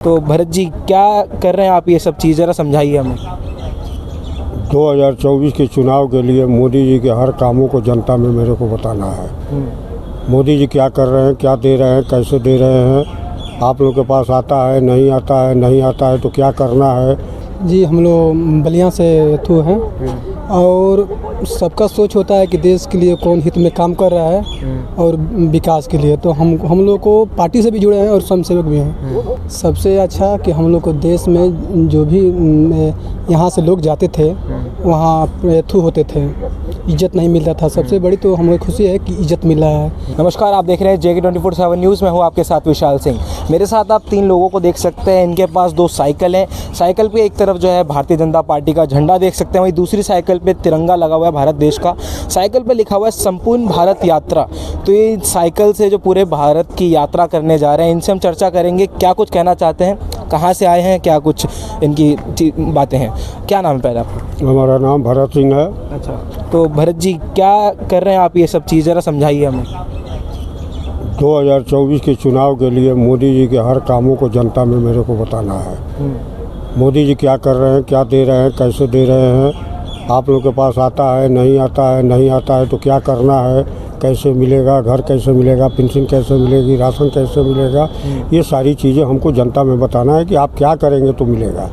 तो भरत जी क्या कर रहे हैं आप, ये सब चीज़ ज़रा समझाइए हमें। 2024 के चुनाव के लिए मोदी जी के हर कामों को जनता में मेरे को बताना है। मोदी जी क्या कर रहे हैं, क्या दे रहे हैं, कैसे दे रहे हैं, आप लोग के पास आता है नहीं आता है, नहीं आता है तो क्या करना है। जी हम लोग बलिया से थू हैं और सबका सोच होता है कि देश के लिए कौन हित में काम कर रहा है और विकास के लिए। तो हम लोग को पार्टी से भी जुड़े हैं और स्वयंसेवक भी हैं। सबसे अच्छा कि हम लोग को देश में जो भी यहाँ से लोग जाते थे वहाँ थू होते थे, इज्जत नहीं मिलता था। सबसे बड़ी तो हमें खुशी है कि इज्जत मिल रहा है। नमस्कार, आप देख रहे हैं JK 24/7 न्यूज़ में हूँ आपके साथ विशाल सिंह। मेरे साथ आप 3 लोगों को देख सकते हैं। इनके पास 2 साइकिल हैं। साइकिल पे एक तरफ जो है भारतीय जनता पार्टी का झंडा देख सकते हैं, वहीं दूसरी साइकिल पे तिरंगा लगा हुआ है भारत देश का। साइकिल पे लिखा हुआ है संपूर्ण भारत यात्रा। तो ये साइकिल से जो पूरे भारत की यात्रा करने जा रहे हैं, इनसे हम चर्चा करेंगे क्या कुछ कहना चाहते हैं, कहाँ से आए हैं, क्या कुछ इनकी बातें हैं। क्या नाम है पहले आपका? हमारा नाम भरत सिंह है। अच्छा, तो भरत जी क्या कर रहे हैं आप, ये सब चीज़ ज़रा समझाइए हमें। 2024 के चुनाव के लिए मोदी जी के हर कामों को जनता में मेरे को बताना है। मोदी जी क्या कर रहे हैं, क्या दे रहे हैं, कैसे दे रहे हैं, आप लोग के पास आता है नहीं आता है, नहीं आता है तो क्या करना है, कैसे मिलेगा, घर कैसे मिलेगा, पेंशन कैसे मिलेगी, राशन कैसे मिलेगा, ये सारी चीज़ें हमको जनता में बताना है कि आप क्या करेंगे तो मिलेगा।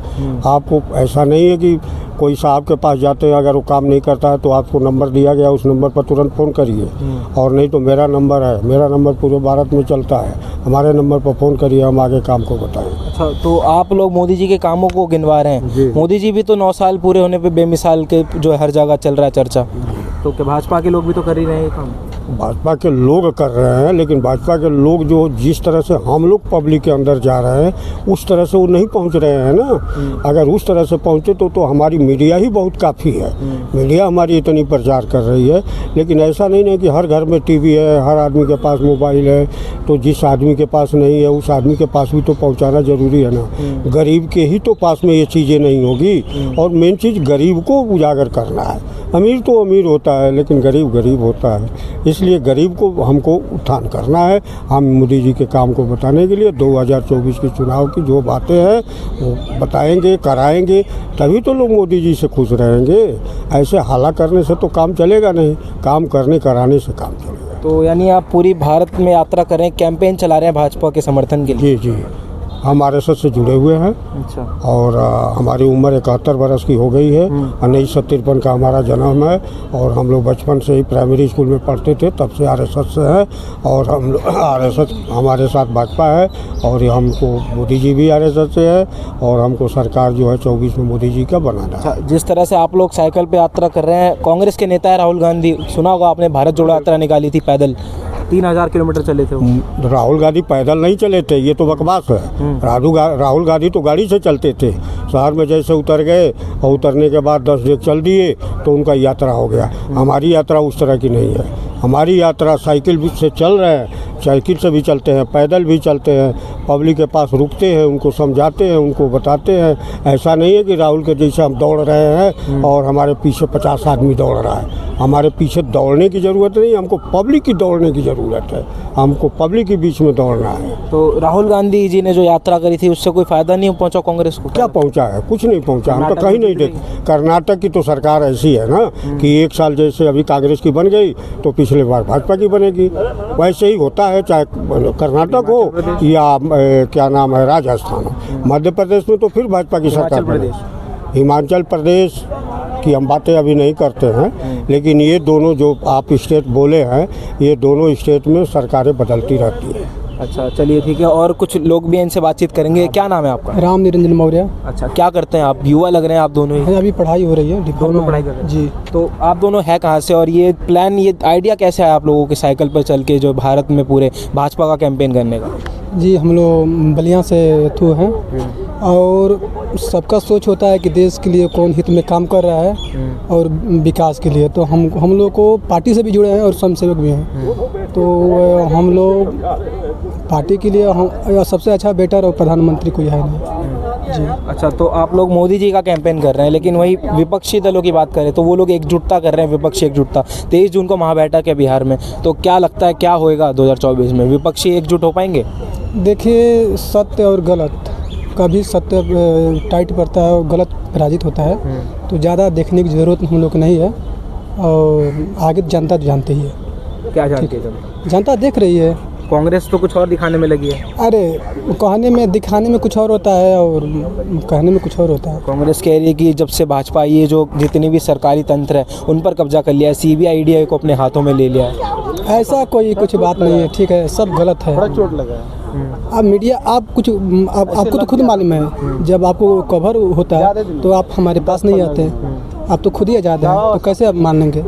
आपको ऐसा नहीं है कि कोई साहब के पास जाते हैं, अगर वो काम नहीं करता है तो आपको नंबर दिया गया, उस नंबर पर तुरंत फ़ोन करिए। और नहीं तो मेरा नंबर है, मेरा नंबर पूरे भारत में चलता है, हमारे नंबर पर फ़ोन करिए, हम आगे काम को बताएंगे। अच्छा, तो आप लोग मोदी जी के कामों को गिनवा रहे हैं। मोदी जी भी तो 9 साल पूरे होने पे बेमिसाल के जो है हर जगह चल रहा है चर्चा। तो क्या भाजपा के लोग भी तो कर ही रहे हैं ये काम? भाजपा के लोग कर रहे हैं, लेकिन भाजपा के लोग जो जिस तरह से हम लोग पब्लिक के अंदर जा रहे हैं उस तरह से वो नहीं पहुंच रहे हैं ना। अगर उस तरह से पहुंचे तो हमारी मीडिया ही बहुत काफ़ी है। मीडिया हमारी इतनी प्रचार कर रही है, लेकिन ऐसा नहीं है कि हर घर में टीवी है, हर आदमी के पास मोबाइल है। तो जिस आदमी के पास नहीं है उस आदमी के पास भी तो पहुँचाना ज़रूरी है ना। गरीब के ही तो पास में ये चीज़ें नहीं होगी। और मेन चीज़ गरीब को उजागर करना है। अमीर तो अमीर होता है लेकिन गरीब गरीब होता है, इसलिए गरीब को हमको उत्थान करना है। हम मोदी जी के काम को बताने के लिए 2024 के चुनाव की जो बातें हैं वो बताएंगे, कराएंगे, तभी तो लोग मोदी जी से खुश रहेंगे। ऐसे हाला करने से तो काम चलेगा नहीं, काम करने कराने से काम चलेगा। तो यानी आप पूरी भारत में यात्रा कर रहे हैं, कैंपेन चला रहे हैं भाजपा के समर्थन के लिए? जी, हम RSS से जुड़े हुए हैं। अच्छा। और हमारी उम्र 71 बरस की हो गई है। 1953 का हमारा जन्म है और हम लोग बचपन से ही प्राइमरी स्कूल में पढ़ते थे, तब से RSS से है। और हम लोग RSS हमारे साथ भाजपा है और हमको मोदी जी भी RSS से है और हमको सरकार जो है 24 में मोदी जी का बनाना है। जिस तरह से आप लोग साइकिल पे यात्रा कर रहे हैं, कांग्रेस के नेता है राहुल गांधी, सुना होगा आपने, भारत जोड़ो यात्रा निकाली थी, पैदल 3000 किलोमीटर चले थे वो। राहुल गांधी पैदल नहीं चले थे, ये तो बकवास है। राहुल गांधी तो गाड़ी से चलते थे। शहर में जैसे उतर गए और उतरने के बाद 10 डेग चल दिए तो उनका यात्रा हो गया। हमारी यात्रा उस तरह की नहीं है। हमारी यात्रा साइकिल भी से चल रहे हैं, साइकिल से भी चलते हैं, पैदल भी चलते हैं, पब्लिक के पास रुकते हैं, उनको समझाते हैं, उनको बताते हैं। ऐसा नहीं है कि राहुल के जैसे हम दौड़ रहे हैं और हमारे पीछे 50 आदमी दौड़ रहा है। हमारे पीछे दौड़ने की ज़रूरत नहीं, हमको पब्लिक की दौड़ने की ज़रूरत है। हमको पब्लिक के बीच में दौड़ना है। तो राहुल गांधी जी ने जो यात्रा करी थी उससे कोई फ़ायदा नहीं पहुंचा कांग्रेस को? क्या पहुंचा है? कुछ नहीं पहुंचा। हम तो कहीं नहीं देखे। कर्नाटक की तो सरकार ऐसी है ना कि 1 साल जैसे अभी कांग्रेस की बन गई तो पिछले बार भाजपा की बनेगी। वैसे ही होता है, चाहे कर्नाटक हो या क्या नाम है राजस्थान हो। मध्य प्रदेश में तो फिर भाजपा की सरकार बने। हिमाचल प्रदेश की हम बातें अभी नहीं करते हैं, लेकिन ये दोनों जो आप स्टेट बोले हैं, ये दोनों स्टेट में सरकारें बदलती रहती हैं। अच्छा, चलिए ठीक है। और कुछ लोग भी इनसे बातचीत करेंगे। क्या नाम है आपका? राम निरंजन मौर्य। अच्छा, क्या करते हैं आप? युवा लग रहे हैं आप दोनों ही। अभी पढ़ाई हो रही है, डिप्लोमा पढ़ाई कर रहे हैं जी। तो आप दोनों है कहाँ से, और ये प्लान, ये आइडिया कैसे आया आप लोगों के साइकिल पर चल के जो भारत में पूरे भाजपा का कैंपेन करने का? जी हम लोग बलिया से थू हैं और सबका सोच होता है कि देश के लिए कौन हित में काम कर रहा है और विकास के लिए। तो हम लोग को पार्टी से भी जुड़े हैं और स्वयंसेवक भी हैं। तो हम लोग पार्टी के लिए हम सबसे अच्छा बेटर और प्रधानमंत्री कोई है नहीं जी। अच्छा, तो आप लोग मोदी जी का कैंपेन कर रहे हैं, लेकिन वही विपक्षी दलों की बात करें तो वो लोग एकजुटता कर रहे हैं, विपक्षी एकजुटता। 23 जून को महाबैठक है बिहार में, तो क्या लगता है क्या होएगा 2024 में? विपक्षी एकजुट हो पाएंगे? देखिए, सत्य और गलत का भी सत्य टाइट पड़ता है और गलत पराजित होता है, तो ज़्यादा देखने की ज़रूरत हम लोग को नहीं है। और आगे जनता तो जानती ही है। क्या जानती है जनता? जनता देख रही है। कांग्रेस तो कुछ और दिखाने में लगी है। अरे कहने में दिखाने में कुछ और होता है और कहने में कुछ और होता है। कांग्रेस कह रही है कि जब से भाजपा आई है, जो जितनी भी सरकारी तंत्र है उन पर कब्जा कर लिया है, सीबीआई ईडी को अपने हाथों में ले लिया है। ऐसा कोई कुछ बात नहीं है, ठीक है, सब गलत है। बड़ा चोट लगा है। अब मीडिया आपको तो खुद मालूम है, जब आपको कवर होता है तो आप हमारे पास नहीं आते हैं, आप तो खुद ही आज़ाद हैं, तो कैसे आप मान लेंगे?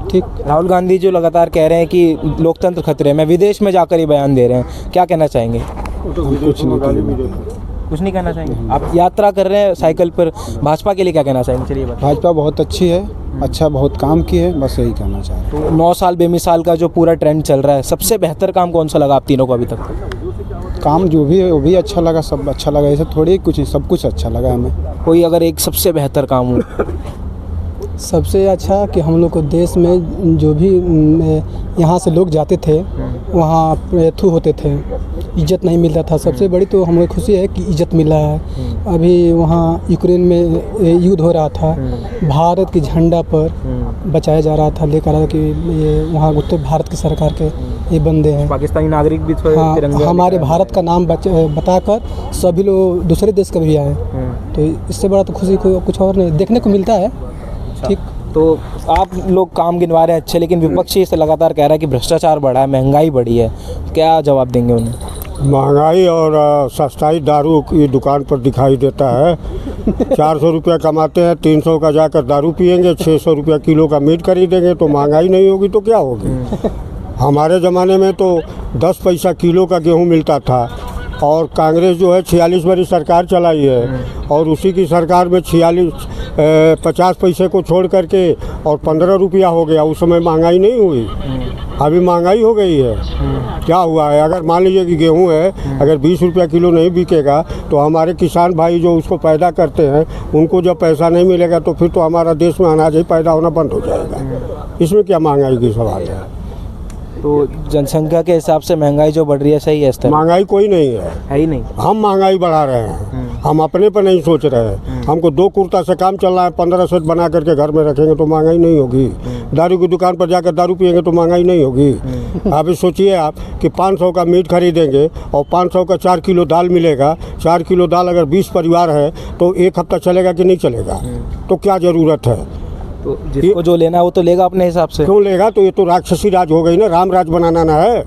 ठीक। राहुल गांधी जो लगातार कह रहे हैं कि लोकतंत्र खतरे में, विदेश में जाकर ये बयान दे रहे हैं, क्या कहना चाहेंगे? कुछ नहीं कहना चाहेंगे। आप यात्रा कर रहे हैं साइकिल पर, भाजपा के लिए क्या कहना चाहेंगे? चलिए बताइए। भाजपा बहुत अच्छी है, अच्छा बहुत काम की है, बस यही कहना चाह रहे हैं। तो 9 साल बेमिसाल का जो पूरा ट्रेंड चल रहा है, सबसे बेहतर काम कौन सा लगा आप तीनों को अभी तक? काम जो भी है वो भी अच्छा लगा, सब अच्छा लगा, ऐसा थोड़ी कुछ, सब कुछ अच्छा लगा हमें। कोई अगर एक सबसे बेहतर काम हो? सबसे अच्छा कि हम लोग को देश में जो भी यहाँ से लोग जाते थे वहाँ थू होते थे, इज्जत नहीं मिलता था। सबसे बड़ी तो हमें खुशी है कि इज्जत मिला है। अभी वहाँ यूक्रेन में युद्ध हो रहा था, भारत के झंडा पर बचाया जा रहा था, लेकर आ कि ये वहाँ उत्तर भारत की सरकार के ये बंदे हैं, पाकिस्तानी नागरिक भी हाँ, हमारे भारत का नाम बताकर सभी लोग दूसरे देश का भी आए, तो इससे बड़ा तो खुशी को कुछ और नहीं देखने को मिलता है। ठीक। तो आप लोग काम गिनवा रहे हैं अच्छे, लेकिन विपक्षी इसे लगातार कह रहा है कि भ्रष्टाचार बढ़ा है, महंगाई बढ़ी है, क्या जवाब देंगे उन्हें? महंगाई और सस्ताई दारू की दुकान पर दिखाई देता है। 400 रुपया कमाते हैं, 300 का जाकर दारू पियेंगे, 600 रुपया किलो का मीट खरीदेंगे, तो महंगाई नहीं होगी तो क्या होगी? हमारे ज़माने में तो 10 पैसा किलो का गेहूँ मिलता था, और कांग्रेस जो है 46 बड़ी सरकार चलाई है, और उसी की सरकार में 50 पैसे को छोड़ करके और 15 रुपया हो गया। उस समय महंगाई नहीं हुई, अभी महंगाई हो गई है। क्या हुआ है? अगर मान लीजिए कि गेहूं है, अगर 20 रुपया किलो नहीं बिकेगा तो हमारे किसान भाई जो उसको पैदा करते हैं उनको जब पैसा नहीं मिलेगा तो फिर तो हमारा देश में अनाज ही पैदा होना बंद हो जाएगा। इसमें क्या महंगाई की सवाल है? तो जनसंख्या के हिसाब से महंगाई जो बढ़ रही है सही है? स्तर महंगाई कोई नहीं है ही नहीं। हम महंगाई बढ़ा रहे हैं, हम अपने पर नहीं सोच रहे हैं। हमको 2 कुर्ता से काम चल रहा है, 15 सेट बना करके घर में रखेंगे तो महंगाई नहीं होगी। दारू की दुकान पर जाकर दारू पियेंगे तो महंगाई नहीं होगी। अभी सोचिए आप कि 500 का मीट खरीदेंगे और 500 का 4 किलो दाल मिलेगा। 4 किलो दाल अगर 20 परिवार है तो 1 हफ्ता चलेगा कि नहीं चलेगा? तो क्या ज़रूरत है? तो जिसको जो लेना है वो तो लेगा अपने हिसाब से। क्यों लेगा? तो ये तो राक्षसी राज हो गई ना, राम राज बनाना ना है।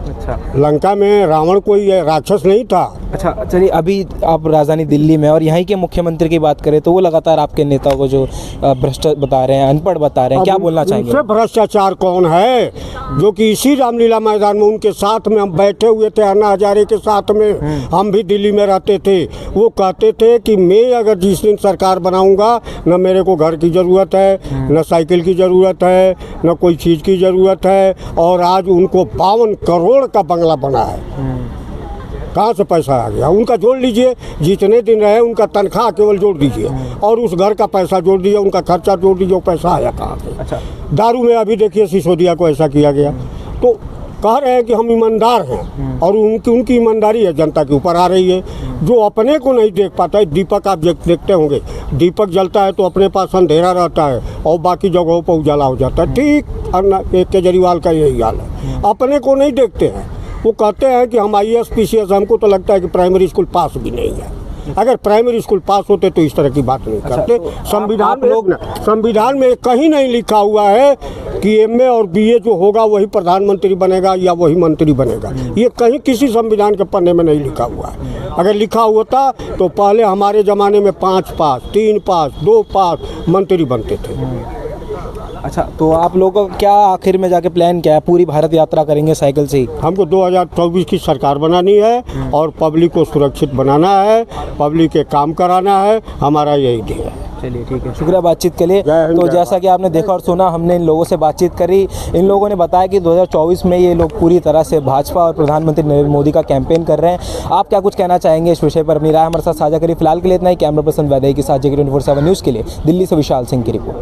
अच्छा, लंका में रावण कोई राक्षस नहीं था। अच्छा चलिए, अभी आप राजधानी दिल्ली में और यहाँ के मुख्यमंत्री की बात करें तो वो लगातार आपके नेताओं को जो भ्रष्ट बता रहे हैं, अनपढ़ बता रहे हैं, क्या बोलना चाहेंगे? उनसे भ्रष्टाचार कौन है? जो कि इसी रामलीला मैदान में उनके साथ में हम बैठे हुए थे, अन्ना हजारे के साथ में, हम भी दिल्ली में रहते थे। वो कहते थे कि मैं अगर जिस दिन सरकार बनाऊंगा, न मेरे को घर की ज़रूरत है, न साइकिल की ज़रूरत है, न कोई चीज़ की ज़रूरत है। और आज उनको 52 करोड़ का बंगला बना है। कहाँ से पैसा आ गया? उनका जोड़ लीजिए, जितने दिन रहे उनका तनख्वाह केवल जोड़ दीजिए और उस घर का पैसा जोड़ दीजिए, उनका खर्चा जोड़ दीजिए, वो पैसा आया कहाँ से? अच्छा, दारू में अभी देखिए सिसोदिया को ऐसा किया गया। तो कह रहे हैं कि हम ईमानदार हैं, और उनकी ईमानदारी है जनता के ऊपर आ रही है। जो अपने को नहीं देख पाता है, दीपक आप देखते होंगे, दीपक जलता है तो अपने पास अंधेरा रहता है और बाकी जगहों पर उजाला हो जाता है। ठीक केजरीवाल का यही हाल है, अपने को नहीं देखते हैं। वो कहते हैं कि हम IAS PCS, हमको तो लगता है कि प्राइमरी स्कूल पास भी नहीं है। अगर प्राइमरी स्कूल पास होते तो इस तरह की बात नहीं करते। संविधान में कहीं नहीं लिखा हुआ है कि MA और BA जो होगा वही प्रधानमंत्री बनेगा या वही मंत्री बनेगा। ये कहीं किसी संविधान के पन्ने में नहीं लिखा हुआ है। अगर लिखा होता तो पहले हमारे ज़माने में 5 पास, 3 पास, 2 पास मंत्री बनते थे। अच्छा, तो आप लोगों का क्या आखिर में जाके प्लान क्या है? पूरी भारत यात्रा करेंगे साइकिल से ही? हमको 2024 की सरकार बनानी है और पब्लिक को सुरक्षित बनाना है, पब्लिक के काम कराना है, हमारा यही ध्येय है। चलिए ठीक है, शुक्रिया बातचीत के लिए। तो जैसा कि आपने देखा और सुना, हमने इन लोगों से बातचीत करी। इन लोगों ने बताया कि 2024 में ये लोग पूरी तरह से भाजपा और प्रधानमंत्री नरेंद्र मोदी का कैंपेन कर रहे हैं। आप क्या कुछ कहना चाहेंगे इस विषय पर? अपनी राय हमारे साथ साझा करिए। फिलहाल के लिए इतना ही। कैमरा पर्सन वैदय के साथ JK 24/7 न्यूज़ के लिए दिल्ली से विशाल सिंह की रिपोर्ट।